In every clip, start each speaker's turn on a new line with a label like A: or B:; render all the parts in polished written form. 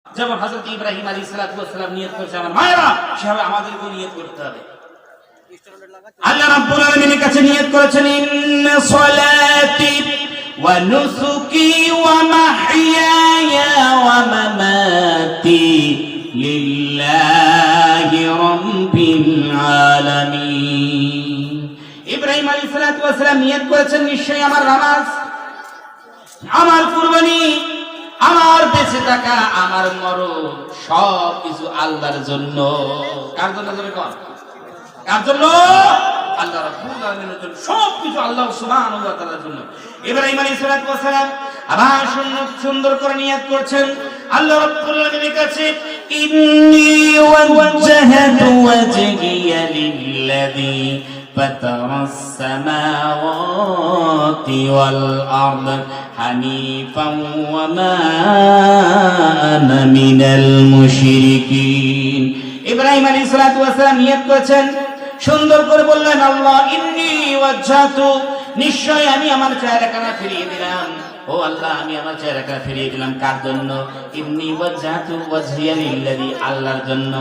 A: যেমন হযরত ইব্রাহিম আলাইহিস সালাতু ওয়াস সালাম নিয়ত করেছে আমার মায়েরা, সেভাবে আমাদেরকেও নিয়ত করতে হবে। আল্লাহ রাব্বুল আলামিনের কাছে নিয়ত করেছেন ইন্না সলাতি ওয়া নুসুকি ওয়া মাহইয়ায়া ওয়া মামাতি লিল্লাহি রাব্বিল আলামিন। ইব্রাহিম আলাইহিস সালাতু ওয়াস সালাম নিয়ত করেছেন নিশ্চয়ই আমার নামাজ, আমার কুরবানি, আমার বেঁচে থাকা, আমার মরণ সব কিছু আল্লাহর জন্য। কার জন্য জোরে কর? কার জন্য? আল্লাহ রাব্বুল আলামিনের জন্য। সব কিছু আল্লাহ সুবহানাহু ওয়া তাআলার জন্য। ইব্রাহিম আলাইহিস সালাতু ওয়াস সালাম আবার সুন্দর করে নিয়ত করছেন আল্লাহ রাব্বুল আলামিনের কাছে ইন্নী ওয়াজ্জাহতু ওয়াজহিয়া লিল্লাযী ফাতারাস সামাওয়াতি ওয়াল আরদ হানিফান ওয়া মা আনা মিনাল মুশরিকিন। ইব্রাহিম আলাইহিস সালাতু ওয়াস সালাম নিয়ত করেছেন, সুন্দর করে বললেন আল্লাহ ইন্নী ওয়াজ্জাহতু, নিশ্চয় আমি আমার চেহারাখানা ফিরিয়ে দিলাম। ও আল্লাহ, আমি আমার চেহারাখানা ফিরিয়ে দিলাম কার জন্য? ইন্নী ওয়াজ্জাহতু ওয়াজহিয়া লিল্লাযী, আল্লাহর জন্য,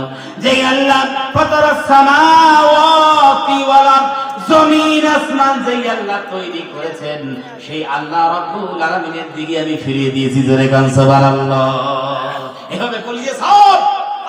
A: যে আল্লাহ ফাতারাস সামাওয়াতি ওয়াল আরদ, জমিন আসমান যে আল্লাহ তৈরি করেছেন, সেই আল্লাহ রাব্বুল আলামিনের দিকে আমি ফিরিয়ে দিয়েছি। জোরে কান সুবহানাল্লাহ। এভাবে বলিয়ে সব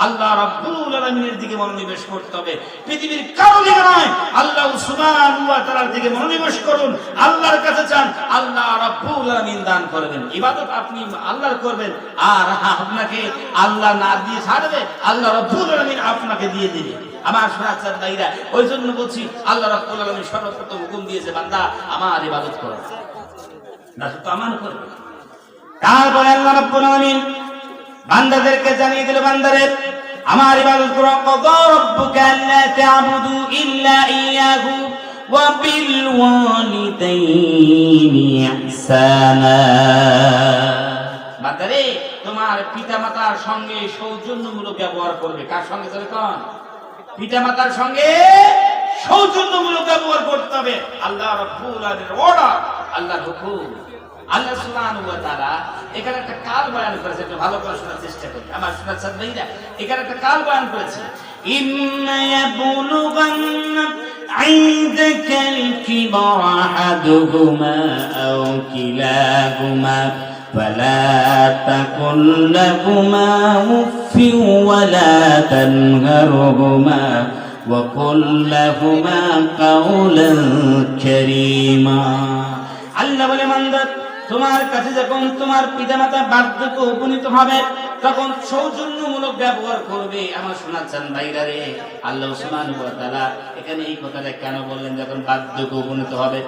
A: আল্লাহ রাব্বুল আলামিনের দিকে মনোনিবেশ করতে হবে, পৃথিবীর কারো দিকে নয়। আল্লাহ সুবহানাহু ওয়া তাআলার দিকে মনোনিবেশ করুন, আল্লাহর কাছে চান, আল্লাহ রাব্বুল আলামিন দান করবেন। ইবাদত আপনি আল্লাহর করবেন, আর আপনাকে আল্লাহ না দিয়ে ছাড়বে, আল্লাহ রাব্বুল আলামিন আপনাকে দিয়ে দিবে। আমার শোনাচ্ছেন ভাইরা, ওই জন্য বলছি আল্লাহ রাব্বুল আলামিন সর্বপ্রথম হুকুম দিয়েছে বান্দা আমার ইবাদত করো, না শুধু আমার করবে। তারপরে আল্লাহ রাব্বুল আলামিন বান্দাদেরকে জানিয়ে দিল, বান্দারে আমার ইবাদত করো। ক্বাদা রাব্বুকা আল্লা তা'বুদু ইল্লা ইয়্যাহু ওয়া বিল ওয়ালিদাইনি ইহসানা। বান্দারে তোমার পিতামাতার সঙ্গে সৌজন্যমূলক ব্যবহার করবে। কার সঙ্গে? জোরে কোন? পিতামাতার সঙ্গে সৌজন্যমূলক ব্যবহার করতে হবে। আল্লাহ রাব্বুল আলামিনের অর্ডার, আল্লাহর হুকুম। আল্লাহ সুবহানাহু ওয়া তাআলা এখানে একটা কাল বয়ান করেছে, একটু ভালো করে শোনার চেষ্টা করি। আমার শোনার সাথে ভাইরা, এখানে একটা কাল বয়ান করেছে, ইম্মা ইয়াবলুগান্না ইনদাকাল কিবরা আহাদুহুমা আও কিলাহুমা ফালা তাকুল লাহুমা উফফিন ওয়া লা তানহারহুমা ওয়া কুল লাহুমা কাওলান কারীমা। আল্লাহ বলে, বান্দা তোমার কাছে যখন তোমার পিতামাতা বার্ধক্যে উপনীত হবে তখন সৌজন্যমূলক ব্যবহার করবে। আমার শোনাচ্ছেন ভাইরা রে, আল্লাহ সুবহানাহু ওয়া তাআলা এখানে এই কথাটা কেন বললেন? যখন বার্ধক্যে উপনীত হবে,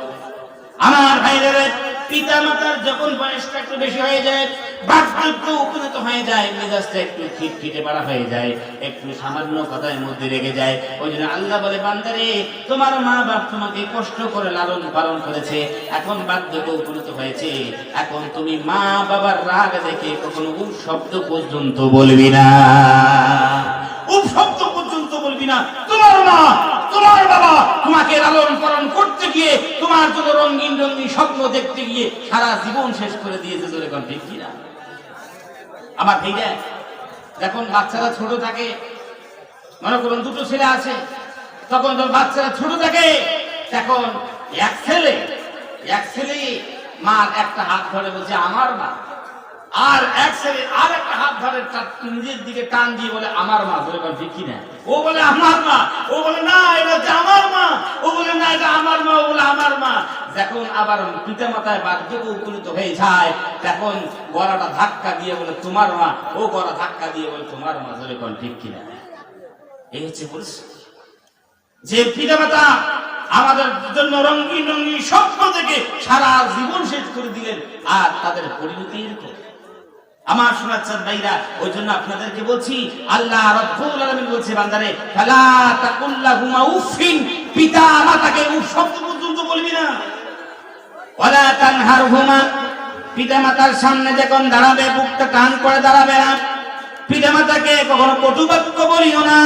A: আমার ভাইরা রে, পিতামাতার যখন বয়সটা একটু বেশি হয়ে যায়, বার্ধক্যে উপনীত হয়ে যায়, মেজাজটা একটু খিটখিটে পাড়া হয়ে যায়, একটু সামান্য কথার মধ্যে রেগে যায়। ওই জন্য আল্লাহ বলে, বান্দারে তোমার মা বাপ তোমাকে কষ্ট করে লালন পালন করেছে, এখন বার্ধক্যে উপনীত হয়েছে, এখন তুমি মা বাবার রাগ দেখে কখনো উপ শব্দ পর্যন্ত বলবি না, উপ শব্দ পর্যন্ত বলবি না। তোমার মা তোমার বাবা তোমাকে লালন পালন করতে গিয়ে, তোমার জন্য রঙিন রঙিন স্বপ্ন দেখতে গিয়ে সারা জীবন শেষ করে দিয়েছে। জোরে কোন ঠিক কিনা? আমার ভাইরা, যখন বাচ্চারা ছোট থাকে, মনে করুন দুটো ছেলে আছে, তখন যখন বাচ্চারা ছোট থাকে, তখন এক ছেলে মার একটা হাত ধরে বলছে আমার মা, আর এক ছেলে আর একটা হাত ধরে নিজের দিকে টান দিয়ে বলে আমার মা। বলে ঠিক কিনা? ও বলে আমার মা, ও বলে না এটা হচ্ছে আমার মা, ও বলে না এটা আমার মা, ও বলে আমার মা। যখন আবার পিতা মাতায় বার্ধক্যে উপনীত হয়ে যায়, তখন গলাটা ধাক্কা দিয়ে বলে তোমার মা, ও গলা ধাক্কা দিয়ে বলে তোমার মা। বলে ঠিক কিনা? এই হচ্ছে পরিস্থিতি, যে পিতা মাতা আমাদের জন্য রঙিন রঙিন স্বপ্ন থেকে সারা জীবন শেষ করে দিলেন, আর তাদের পরিণতি এরকম। আমার শোনাচ্ছেন ভাইরা, ওই জন্য আপনাদেরকে বলছি, আল্লাহ রাব্বুল আলামিন বলছে, বান্দারে ফালা তাকুল লাহুমা উফিন, পিতা মাতাকে উফ শব্দ পর্যন্ত বলবি না। ওয়ালা তানহারহুমা, পিতা মাতার সামনে যখন দাঁড়াবে বুকটা টান করে দাঁড়াবে না। পিতা মাতাকে কখনো কটু বাক্য বলিও না,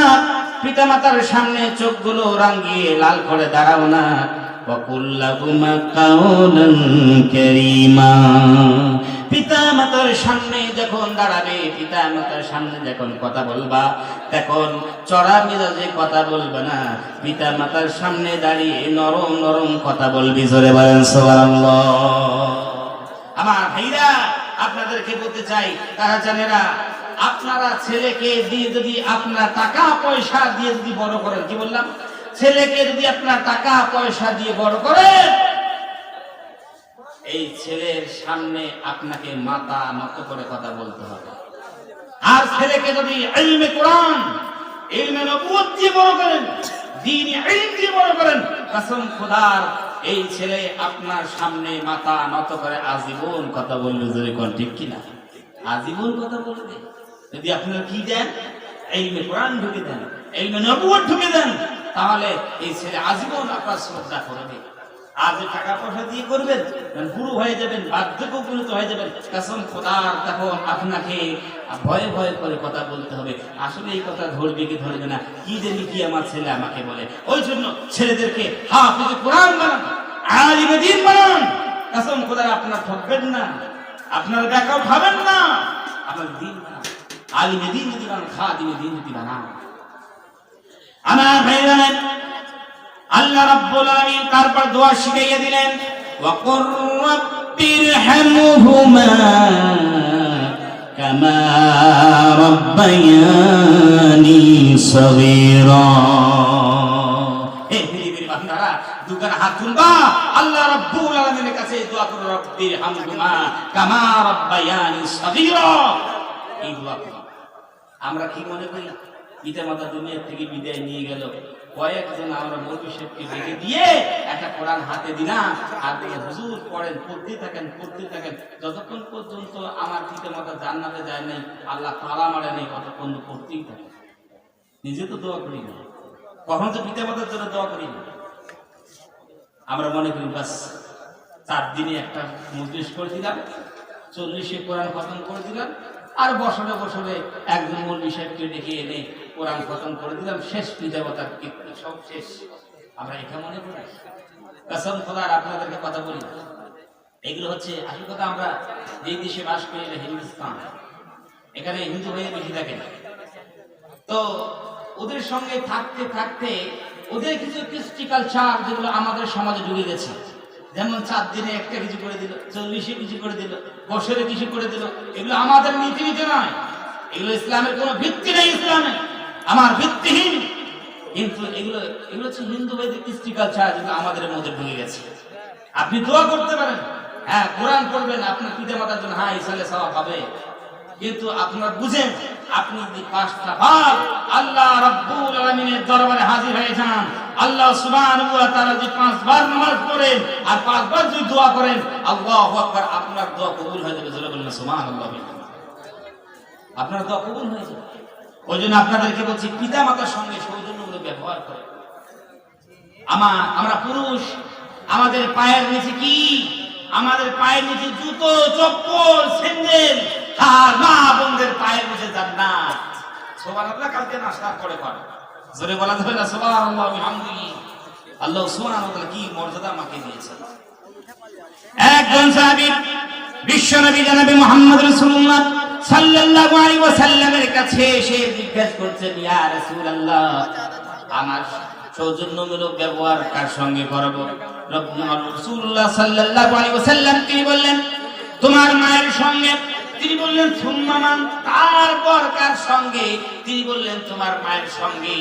A: পিতা মাতার সামনে চোখগুলো রাঙিয়ে লাল করে দাঁড়াও না। ওয়া কুল লাহুমা কাওলান কারীমা, পিতা মাতার সামনে যখন দাঁড়াবে, পিতা মাতার সামনে যখন কথা বলবা, তখন চড়া মেজাজে কথা বলবে না। পিতা মাতার সামনে দাঁড়িয়ে নরম নরম কথা বলবি। জোরে বলেন সুবহানাল্লাহ। আমার ভাইরা, আপনাদেরকে বলতে চাই, তারা জানেরা, আপনারা ছেলেকে দিয়ে যদি আপনার টাকা পয়সা দিয়ে যদি বড় করেন, কি বললাম, ছেলেকে যদি আপনার টাকা পয়সা দিয়ে বড় করেন, এই ছেলের সামনে আপনাকে মাথা নত করে কথা বলতে হবে। আর ছেলেকে যদি ইলমে কোরআন, ইলমে নবুয়ত দিয়ে বড় করেন, দ্বীনি ইলম দিয়ে বড় করেন, কসম খোদার, এই ছেলে আপনার সামনে মাথা নত করে আজীবন কথা বলবে। যদি কোন ঠিক কিনা, আজীবন কথা বলবে। যদি আপনারা কি দেন, ইলমে কোরআন ঢুকে দেন, ইলমে নবুয়ত ঢুকে দেন, তাহলে এই ছেলে আজীবন আপনার শ্রদ্ধা করবে। আজ টাকা পয়সা দিয়ে করবেন, বুড়ো হয়ে যাবেন, বার্ধক্য উপনীত হয়ে যাবেন, কসম খোদার, তখন আপনাকে ভয়ে ভয়ে করে কথা বলতে হবে। আসলে এই কথা ধরবে কি ধরবে না, কি জানি কি আমার ছেলে আমাকে বলে। ওই জন্য ছেলেদেরকে হাফেজে কোরআন বানান, আলিমে দ্বীন বানান। কসম খোদার, আপনারা ঠকবেন না, আপনার টাকা উঠাবেন না, আপনার দ্বীন বানান, আলিমে দ্বীন যদি বানান, খাদিমে দ্বীন যদি বানান। আমার ভাইরা, আল্লাহ রাব্বুল আলামিন তারপর দোয়া শিখিয়ে দিলেন, ওয়াকুর রাব্বিরহামহুমা কামা রাব্বায়ানি সগীরা। হে পৃথিবীর বান্দারা, দুগার হাত তুলবা, আল্লাহ রাব্বুল আলামিনের কাছে দোয়া করো, রাব্বিরহামহুমা কামা রাব্বায়ানি সগীরা। এই দোয়া করো। আমরা কি মনে করি, পিতা মাতা দুনিয়া থেকে বিদায় নিয়ে গেল, কয়েকজন আমরা মৌলভী সাহেবকে ডেকে দিয়ে একটা কোরআন হাতে দিলাম, আর হুজুর পড়েন, পড়তে থাকেন, পড়তে থাকেন, যতক্ষণ পর্যন্ত আমার পিতা মাতা জান্নাতে যায় নাই, আল্লাহ তাআলা মারে নেই, ততক্ষণ পড়তেই থাকে। নিজে তো দোয়া করি না, কখনো তো পিতা মাতার জন্য দোয়া করি না। আমরা মনে করি বাস 4 দিনে একটা মজলিস করে দিলাম, 40 কোরআন খতম করে দিলাম, আর বছরে বছরে একজন মৌলভী সাহেবকে ডেকে এনে কোরআন খতম করে দিলাম, শেষ। পিতামাতার কীর্তি সব শেষ। আমরা এটা মনে করি। কসম খোদার, আপনাদেরকে কথা বলি, এগুলো হচ্ছে আসল কথা। আমরা যেই দেশে বাস করি, হিন্দুস্তান, এখানে হিন্দু হয়ে বেশি থাকে না, তো ওদের সঙ্গে থাকতে থাকতে ওদের কিছু কৃষ্টি কালচার যেগুলো আমাদের সমাজে ঢুকে গেছে, যেমন 4 দিনে একটা কিছু করে দিল, 40 কিছু করে দিল, বছরে কিছু করে দিল, এগুলো আমাদের নীতি নয়, এগুলো ইসলামের কোনো ভিত্তি নেই, ইসলামে আমার ভিত্তিহীন। কিন্তু এগুলো হচ্ছে হিন্দু বৈদিক কৃষ্টি কালচার, যেগুলো আমাদের মধ্যে ঢুকে গেছে। আপনি দোয়া করতে পারেন, হ্যাঁ কোরআন পড়বেন, আপনার পিতা মাতার জন্য, হ্যাঁ ইসালে সওয়াব হবে, কিন্তু আপনারা বুঝেন, আপনি যদি 5টা বার আল্লাহ রাব্বুল আলামিনের দরবারে হাজির হয়ে যান, আল্লাহ সুবহানাহু ওয়া তাআলা যদি 5 বার নামাজ পড়েন আর 5 বার যদি দোয়া করেন, আল্লাহু আকবার, আপনার দোয়া কবুল হয়ে যাবে। জোরে বলুন সুবহানাল্লাহ, আপনার দোয়া কবুল হয়ে যাবে। ওই জন্য আপনাদেরকে বলছি, পিতা মাতার সঙ্গে সৌজন্যমূলক ব্যবহার করেন। আমরা পুরুষ, আমাদের পায়ের নিচে কি, আমাদের পায়ের নিচে জুতো, চপ্পল, স্যান্ডেল, আর মা বোনদের পায়ের নিচে জান্নাত। সুবহানাল্লাহ, কালকে নাস্তা করে পড়ে, জোরে বলা যাবে না সুবহানাল্লাহ বিহামদিহি। আল্লাহ সুবহানাহু ওয়া তাআলা কি মর্যাদা আমাকে দিয়েছেন। একজন সাহাবী বিশ্বনবী জনাবে মুহাম্মদ রাসূলুল্লাহ সাল্লাল্লাহু আলাইহি ওয়াসাল্লামের কাছে এসে জিজ্ঞাসা করছেন, ইয়া রাসূলুল্লাহ, আমার সৌজন্যমূলক ব্যবহার কার সঙ্গে করব? রাসূলুল্লাহ সাল্লাল্লাহু আলাইহি ওয়াসাল্লাম তিনি বললেন, তোমার মায়ের সঙ্গে। তিনি বললেন, সুম্মা মান? তারপর কার সঙ্গে? তিনি বললেন, তোমার মায়ের সঙ্গে।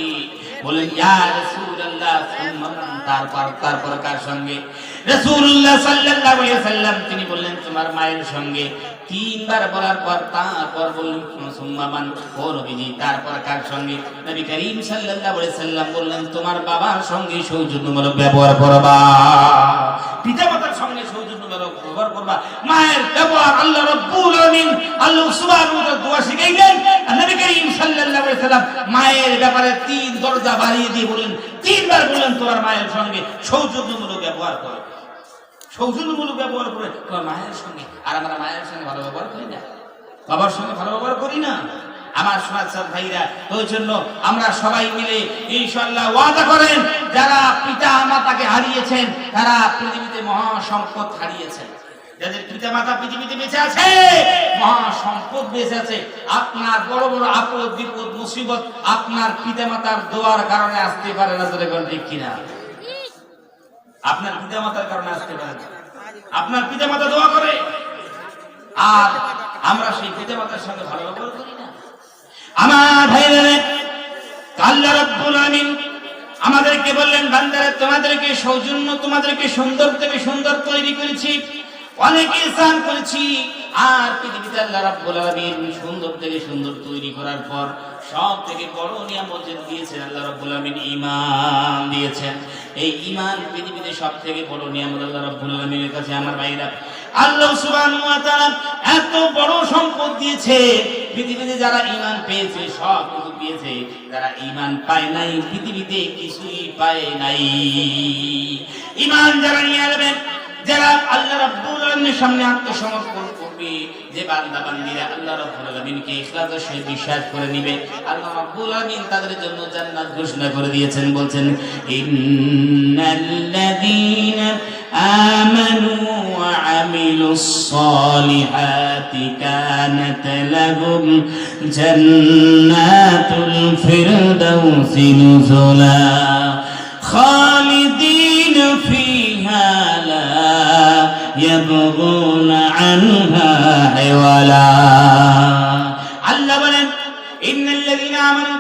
A: বলেন, ইয়া রাসূলুল্লাহ, সুম্মা মান? তারপর কার সঙ্গে? রাসূলুল্লাহ সাল্লাল্লাহু আলাইহি ওয়াসাল্লাম তিনি বললেন, তোমার মায়ের সঙ্গে। 3 বার বলার পর তারপর বললেন, সুম্মা মান? ও নবীজি, তারপর কার সঙ্গে? নবী করিম সাল্লাল্লাহু আলাইহি ওয়াসাল্লাম বললেন, তোমার বাবার সঙ্গে সৌজন্যমূলক ব্যবহার করবা, পিতামাতার সঙ্গে সৌজন্যমূলক ব্যবহার করবা। মায়ের ব্যবহার আল্লাহ রাব্বুল আলামিন, আল্লাহ সুবহানাহু ওয়া তাআলা দোয়া শিখাইলেন। নবী করিম সাল্লাল্লাহু আলাইহি ওয়াসাল্লাম মায়ের ব্যাপারে 3 দরজা বাড়িয়ে দিয়ে বলেন, 3 বার বললেন, তোমার মায়ের সঙ্গে সৌজন্যমূলক ব্যবহার করো, সৌজন্যমূলক ব্যবহার করে তোমার মায়ের সঙ্গে। আর আমরা মায়ের সঙ্গে ভালো ব্যবহার করি না, বাবার সঙ্গে ভালো ব্যবহার করি না। আমার সমাজের ভাইরা, ওই জন্য আমরা সবাই মিলে ইনশাআল্লাহ ওয়াদা করেন, যারা পিতা মাতাকে হারিয়েছেন, তারা পৃথিবীতে মহা সম্পদ হারিয়েছেন। যাদের পিতামাতা পৃথিবীতে বেঁচে আছে, মহা সম্পদ বেঁচে আছে, আপনার বড় বড় আপদ বিপদ মুসিবত আপনার পিতামাতার দোয়ার কারণে আসতে পারে না। তোরে কোন ঠিক কিনা? আপনার পিতামাতার কারণে আসতে পারে না। আপনার পিতামাতা দোয়া করে, আর আমরা সেই পিতামাতার সঙ্গে ভালো ব্যবহার করি না। আমার ভাইরা, আল্লাহ রাব্বুল আলামিন আমাদেরকে বললেন, বান্দারা তোমাদেরকে সৌজন্য, তোমাদেরকে সুন্দর থেকে সুন্দর তৈরি করেছি, অনেক ইহসান করেছি। আর পৃথিবীতে আল্লাহ রাব্বুল আলামিন সুন্দর থেকে সুন্দর তৈরি করার পর সব থেকে বড় নিয়ামত দিয়েছেন আল্লাহ রাব্বুল আলামিন, ঈমান দিয়েছেন। এই ঈমান পৃথিবীতে সব থেকে বড় নিয়ামত আল্লাহ রাব্বুল আলামিনের কাছে। আমার ভাইরা, আল্লাহ সুবহানাহু ওয়া তাআলা এত বড় সম্পদ দিয়েছে। পৃথিবীতে যারা ঈমান পেয়েছে সব কিছু পেয়েছে, যারা ঈমান পায় নাই পৃথিবীতে কিছুই পায় নাই। ঈমান যারা নিয়ে আসবেন, যারা আল্লাহ রাব্বুল আলামিনের সামনে আত্মসমর্পণ করবে, যে বান্দা বান্দীরা আল্লাহ রাব্বুল আলামিনকে ইখলাসের সহিত বিশ্বাস করে নেবে, আল্লাহ রাব্বুল আলামিন তাদের জন্য জান্নাত ঘোষণা করে দিয়েছেন। বলছেন, ইন্নাল্লাযীনা আমানু ওয়া আমিলুস সালিহাতি কানাত লাহুম জান্নাতুল ফিরদাউসি নুজুলা খালিদিন ফিহা লা ইয়াবগুনা আনহা হিওয়ালা। আল্লাহ বলেন, ইন্নাল্লাযীনা আমানু,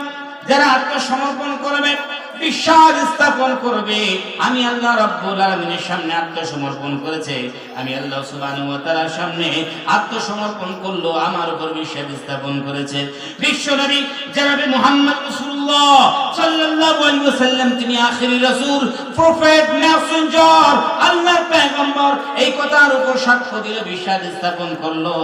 A: যারা আত্মসমর্পণ করবে, বিশ্বাস স্থাপন করবে, আমি আল্লাহ রাব্বুল আলামিনের সামনে আত্মসমর্পণ করেছে, আমি আল্লাহ সুবহানাহু ওয়া তাআলার সামনে আত্মসমর্পণ করলো, আমার উপর বিশ্বাস স্থাপন করেছে। বিশ্বনবী জনাবে মুহাম্মদ রাসূলুল্লাহ সাল্লাল্লাহু আলাইহি ওয়াসাল্লাম, তিনি আখিরি রাসূল, প্রফেট, মেসেঞ্জার, আল্লাহর পয়গম্বর, এই কথার উপর সাক্ষ্য দিল, বিশ্বাস স্থাপন করলো।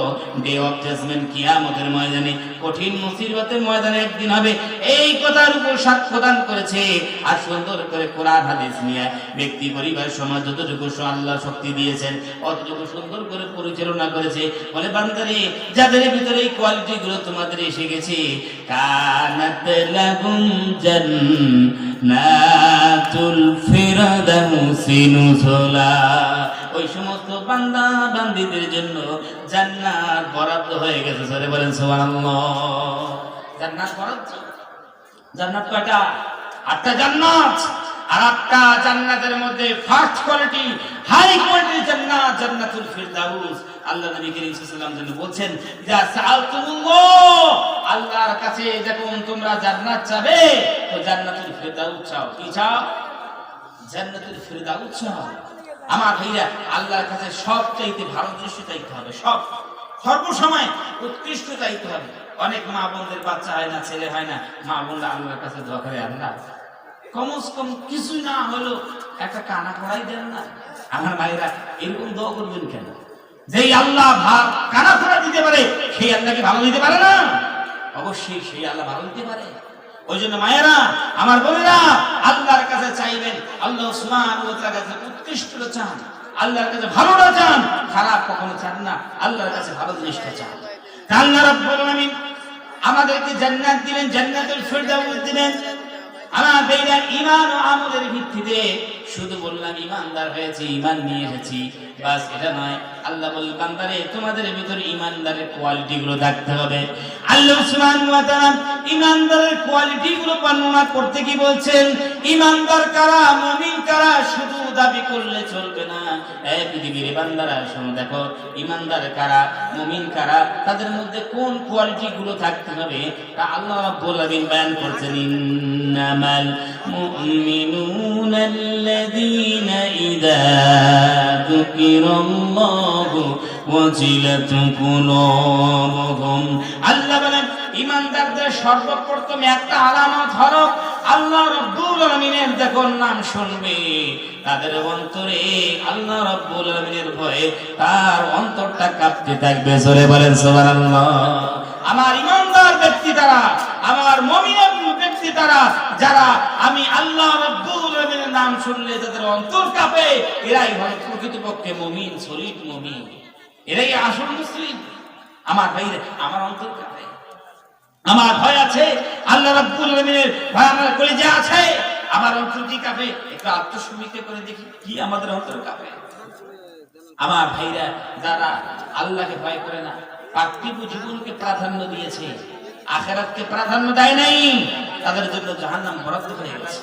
A: ডে অফ জাজমেন্ট, কিয়ামতের ময়দানে, কঠিন মুসিবতের ময়দানে একদিন হবে, এই কথার উপর সাক্ষ্য দান করেছে। আর সুন্দর করে কোরআন হাদিস নিয়ে ব্যক্তি, পরিবার, সমাজ যতটুকু আল্লাহ শক্তি দিয়েছেন অতটুকু সুন্দর করে পরিচালনা করেছে। বলে, বান্দারে, যাদের ভিতরে এই কোয়ালিটি গুলো তোমাদের এসে গেছে, কানাত লাহুম জান্নাতুল ফিরদাউসি নুজুলা, ওই সমস্ত বান্দা বান্দীদের জন্য জান্নাত বরাদ্দ হয়ে গেছে। সরে বলেন সুবহানাল্লাহ। জান্নাত বরাদ্দ। জান্নাত কয়টা? 8টা জান্নাত। আর 8টা জান্নাতের মধ্যে ফার্স্ট কোয়ালিটি, হাই কোয়ালিটির জান্নাত, জান্নাতুল ফিরদাউস। আল্লাহ নবী করিম সাল্লাল্লাহু আলাইহি ওয়াসাল্লাম বলেন, যা সাআলতুল্লাহ, আল্লাহর কাছে যখন তোমরা জান্নাত চাবে, তো জান্নাতুল ফিরদাউস চাও। কি চাও? জান্নাতুল ফিরদাউস চাও। আমার ভাইরা, আল্লাহর কাছে সবচাইতে ভালো দৃশ্য চাইতে হবে, সব সর্বসময় উৎকৃষ্ট চাইতে হবে। অনেক মা বোনদের বাচ্চা হয় না, ছেলে হয় না, মা বোনরা আল্লাহর কাছে দোয়া করে, আল্লাহ কমস কম কিছু না হলো একটা কানা করাই দেন না। আমার ভাইরা, এরকম দোয়া করবেন কেন? যেই আল্লাহ কানা করা দিতে পারে, সেই আল্লাহকে ভালো দিতে পারে না? অবশ্যই সেই আল্লাহ ভালো দিতে পারে। ওই জন্য মায়েরা, আমার বোনেরা, আল্লাহর কাছে চাইবেন, আল্লাহ সুবহানাহু ওয়া তাআলার কাছে উৎকৃষ্টতা চান, আল্লাহর কাছে ভালোটা চান, খারাপ কখনো চান না, আল্লাহর কাছে ভালো জিনিসটা চান। আল্লাহ রাব্বুল আলামিন আমাদেরকে জান্নাত দিলেন, জান্নাতুল ফিরদাউস দিলেন। আমার ভাইরা, ঈমান ও আমলের ভিত্তিতে শুধু বললাম ঈমানদার হয়েছি, ঈমান নিয়ে এসেছি, বাস এটা নয়। আল্লাহ বল, বান্দারে, তোমাদের ভিতরে ঈমানদারের কোয়ালিটি গুলো থাকতে হবে। আল্লাহ সুবহানাহু ওয়া তাআলা ঈমানদারের কোয়ালিটি গুলো বর্ণনা করতে কি বলছেন? ঈমানদার কারা, মুমিন কারা, শুধু দাবি করলে চলবে না। এই পৃথিবীর বান্দারা, শোনো, দেখো, ঈমানদার কারা, মুমিন কারা, তাদের মধ্যে কোন কোয়ালিটি গুলো থাকতে হবে, তা আল্লাহ রাব্বুল আলামিন বয়ান করছেন। ইন্নামাল মুমিনুনা আল্লাযীনা ইযা যুকিরাল্লাহু ওয়াজিলাত কুলুবুহুম। আল্লাহ বলেন, ঈমানদারদের সর্বপ্রথম একটা আলামত হলো, আল্লাহ রাব্বুল আলামিনের যখন নাম শুনবে, তাদের অন্তরে আল্লাহ রাব্বুল আলামিনের ভয়ে তার অন্তরটা কাঁপতে থাকবে। জোরে বলেন সুবহানাল্লাহ। আমার ঈমানদার ব্যক্তি তারা, আমার মুমিন ব্যক্তি তারা, যারা আমি আল্লাহ রাব্বুল আলামিনের নাম শুনলে তাদের অন্তর কাঁপে, এরাই হলো প্রকৃতপক্ষে মুমিন, সলিড মুমিন, এরাই আসল মুসলিম। আমার ভাইরে, আমার অন্তর কাঁপে, আমার ভয় আছে, আল্লাহ রাব্বুল আলামিনের ভয় আমার কলিজা আছে, আমার অন্তর কি কাঁপে? একটু আত্মসমীক্ষা করে দেখি, কি আমাদের অন্তর কাঁপে? আমার ভাইরা, যারা আল্লাহকে ভয় করে না, পার্থিব জীবনকে প্রাধান্য দিয়েছে, আখিরাতকে প্রাধান্য দেয় নাই, তাদের জন্য জাহান্নাম বরাদ্দ হয়ে গেছে।